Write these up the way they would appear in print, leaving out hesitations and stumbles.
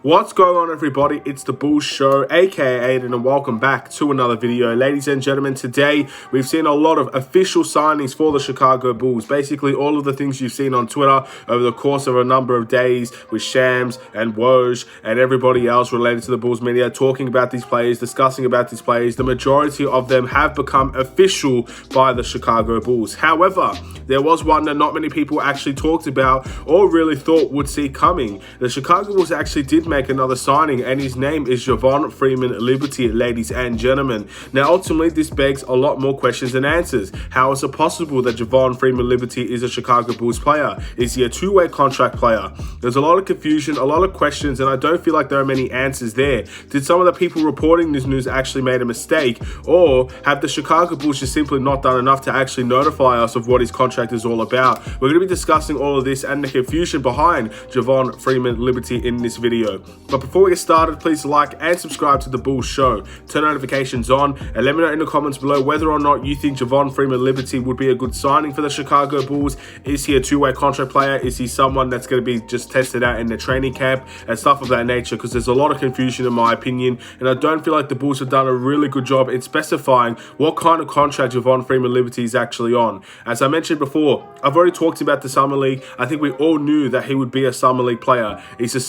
What's going on, everybody? It's the Bulls Show, aka Aidan, and welcome back to another video. Ladies and gentlemen, today we've seen a lot of official signings for the Chicago Bulls. Basically, all of the things you've seen on Twitter over the course of a number of days with Shams and Woj and everybody else related to the Bulls media, talking about these players, discussing about these players. The majority of them have become official by the Chicago Bulls. However, there was one that not many people actually talked about or really thought would see coming. The Chicago Bulls actually did make another signing, and his name is Javon Freeman-Liberty, ladies and gentlemen. Now, ultimately, this begs a lot more questions than answers. How is it possible that Javon Freeman-Liberty is a Chicago Bulls player? Is he a two-way contract player? There's a lot of confusion, a lot of questions, and I don't feel like there are many answers there. Did some of the people reporting this news actually made a mistake, or have the Chicago Bulls just simply not done enough to actually notify us of what his contract is all about? We're going to be discussing all of this and the confusion behind Javon Freeman-Liberty in this video. But before we get started, please like and subscribe to the Bulls Show. Turn notifications on and let me know in the comments below whether or not you think Javon Freeman-Liberty would be a good signing for the Chicago Bulls. Is he a two-way contract player? Is he someone that's going to be just tested out in the training camp and stuff of that nature? Because there's a lot of confusion in my opinion, and I don't feel like the Bulls have done a really good job in specifying what kind of contract Javon Freeman-Liberty is actually on. As I mentioned before, I've already talked about the Summer League. I think we all knew that he would be a Summer League player. He's a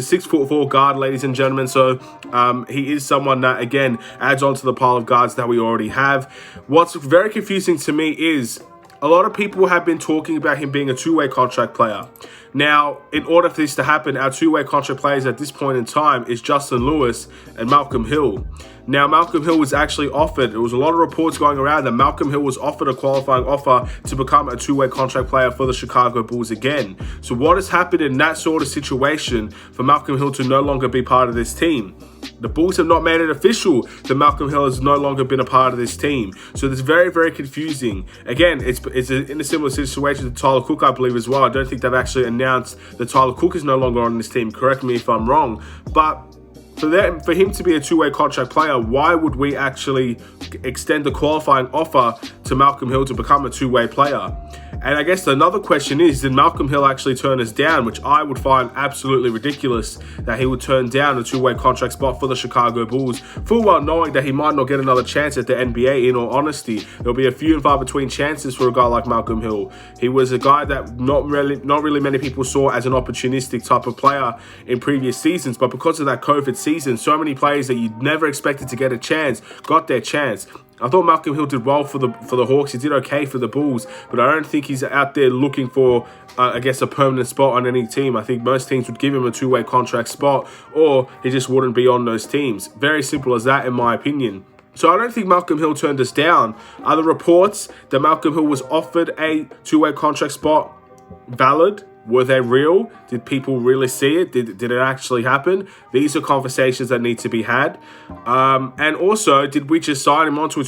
6'4" guard, ladies and gentlemen. So he is someone that, again, adds on to the pile of guards that we already have. What's very confusing to me is a lot of people have been talking about him being a two-way contract player. Now, in order for this to happen, our two-way contract players at this point in time is Justin Lewis and Malcolm Hill. Now, Malcolm Hill was actually offered, there was a lot of reports going around that Malcolm Hill was offered a qualifying offer to become a two-way contract player for the Chicago Bulls again. So what has happened in that sort of situation for Malcolm Hill to no longer be part of this team? The Bulls have not made it official that Malcolm Hill has no longer been a part of this team. So it's very, very confusing. Again, it's in a similar situation to Tyler Cook, I believe, as well. I don't think they've actually announced that Tyler Cook is no longer on this team. Correct me if I'm wrong. But for him to be a two-way contract player, why would we actually extend the qualifying offer to Malcolm Hill to become a two-way player? And I guess another question is, did Malcolm Hill actually turn us down, which I would find absolutely ridiculous, that he would turn down a two-way contract spot for the Chicago Bulls, full well knowing that he might not get another chance at the NBA, in all honesty. There'll be a few and far between chances for a guy like Malcolm Hill. He was a guy that not really many people saw as an opportunistic type of player in previous seasons, but because of that COVID season, so many players that you never expected to get a chance got their chance. I thought Malcolm Hill did well for the Hawks. He did okay for the Bulls, but I don't think he's out there looking for, I guess, a permanent spot on any team. I think most teams would give him a two-way contract spot, or he just wouldn't be on those teams. Very simple as that, in my opinion. So I don't think Malcolm Hill turned us down. Are the reports that Malcolm Hill was offered a two-way contract spot valid? Were they real? Did people really see it? Did it actually happen? These are conversations that need to be had. And also, did we just sign him onto a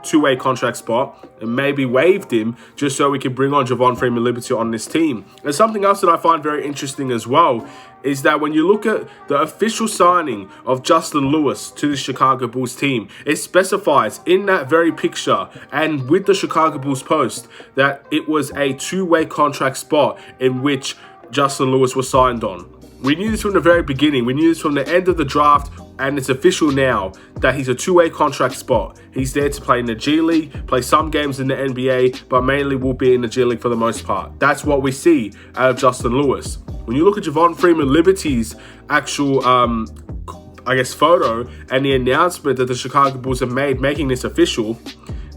two-way contract spot and maybe waived him just so we could bring on Javon Freeman-Liberty on this team? And something else that I find very interesting as well is that when you look at the official signing of Justin Lewis to the Chicago Bulls team, it specifies in that very picture and with the Chicago Bulls post that it was a two-way contract spot in which Justin Lewis was signed on. We knew this from the very beginning. We knew this from the end of the draft, and it's official now that he's a two-way contract spot. He's there to play in the G League, play some games in the NBA, but mainly will be in the G League for the most part. That's what we see out of Justin Lewis. When you look at Javon Freeman-Liberty's actual, I guess, photo and the announcement that the Chicago Bulls have made making this official,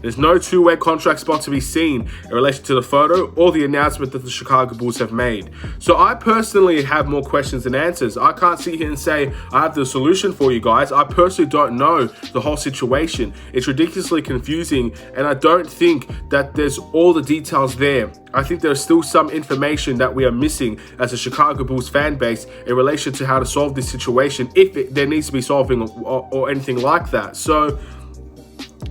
there's no two-way contract spot to be seen in relation to the photo or the announcement that the Chicago Bulls have made. So I personally have more questions than answers. I can't sit here and say I have the solution for you guys. I personally don't know the whole situation. It's ridiculously confusing, and I don't think that there's all the details there. I think there's still some information that we are missing as a Chicago Bulls fan base in relation to how to solve this situation, if there needs to be solving or anything like that. So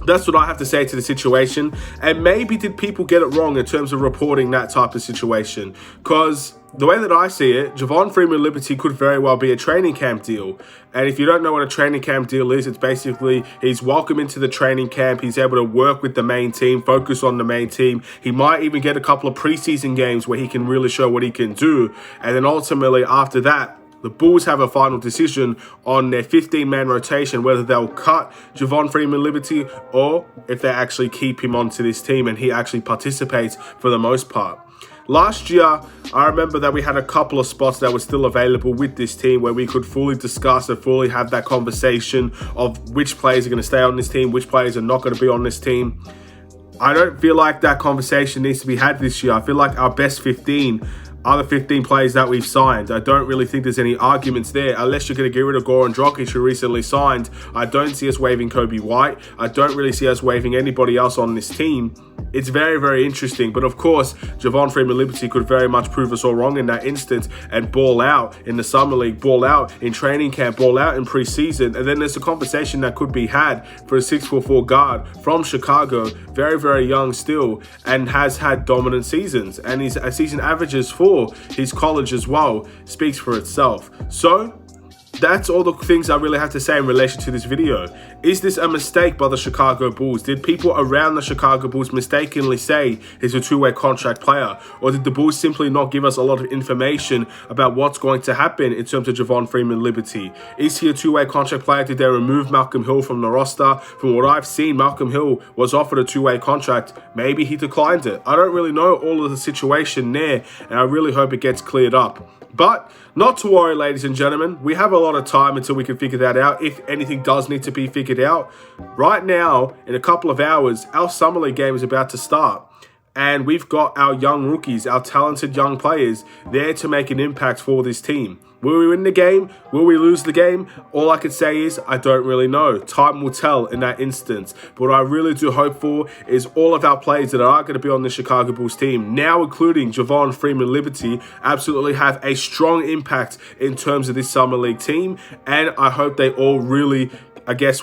that's what I have to say to the situation. And maybe did people get it wrong in terms of reporting that type of situation? Because the way that I see it, Javon Freeman-Liberty could very well be a training camp deal. And if you don't know what a training camp deal is, it's basically he's welcome into the training camp. He's able to work with the main team, focus on the main team. He might even get a couple of preseason games where he can really show what he can do. And then ultimately after that, The Bulls have a final decision on their 15-man rotation, whether they'll cut Javon Freeman-Liberty or if they actually keep him onto this team and he actually participates for the most part. Last year, I remember that we had a couple of spots that were still available with this team where we could fully discuss and fully have that conversation of which players are going to stay on this team, which players are not going to be on this team. I don't feel like that conversation needs to be had this year. I feel like our best 15 are the 15 players that we've signed. I don't really think there's any arguments there, unless you're going to get rid of Goran Dragic, who recently signed. I don't see us waiving Kobe White. I don't really see us waiving anybody else on this team. It's very, very interesting. But of course, Javon Freeman-Liberty could very much prove us all wrong in that instance and ball out in the summer league, ball out in training camp, ball out in preseason. And then there's a conversation that could be had for a 6'4" guard from Chicago, very, very young still, and has had dominant seasons. And his season averages for his college as well speaks for itself. So that's all the things I really have to say in relation to this video. Is this a mistake by the Chicago Bulls? Did people around the Chicago Bulls mistakenly say he's a two-way contract player? Or did the Bulls simply not give us a lot of information about what's going to happen in terms of Javon Freeman-Liberty? Is he a two-way contract player? Did they remove Malcolm Hill from the roster? From what I've seen, Malcolm Hill was offered a two-way contract. Maybe he declined it. I don't really know all of the situation there, and I really hope it gets cleared up. But not to worry, ladies and gentlemen. We have a lot of time until we can figure that out, if anything does need to be figured out. Right now, in a couple of hours, our Summer League game is about to start. And we've got our young rookies, our talented young players there to make an impact for this team. Will we win the game? Will we lose the game? All I can say is I don't really know. Time will tell in that instance. But what I really do hope for is all of our players that are going to be on the Chicago Bulls team, now including Javon Freeman-Liberty, absolutely have a strong impact in terms of this Summer League team. And I hope they all really,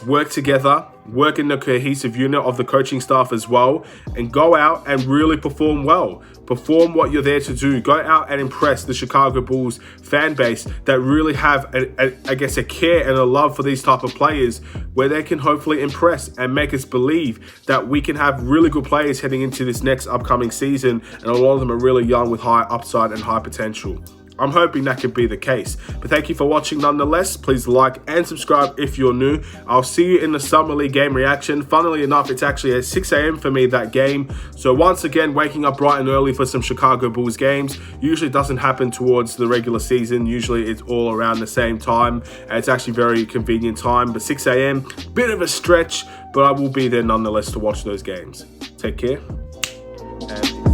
work together, work in the cohesive unit of the coaching staff as well, and go out and really perform well. Perform what you're there to do. Go out and impress the Chicago Bulls fan base that really have, a care and a love for these type of players, where they can hopefully impress and make us believe that we can have really good players heading into this next upcoming season, and a lot of them are really young with high upside and high potential. I'm hoping that could be the case. But thank you for watching nonetheless. Please like and subscribe if you're new. I'll see you in the Summer League game reaction. Funnily enough, it's actually at 6 a.m. for me, that game. So once again, waking up bright and early for some Chicago Bulls games. Usually doesn't happen towards the regular season. Usually it's all around the same time. And it's actually very convenient time. But 6 a.m., bit of a stretch, but I will be there nonetheless to watch those games. Take care. And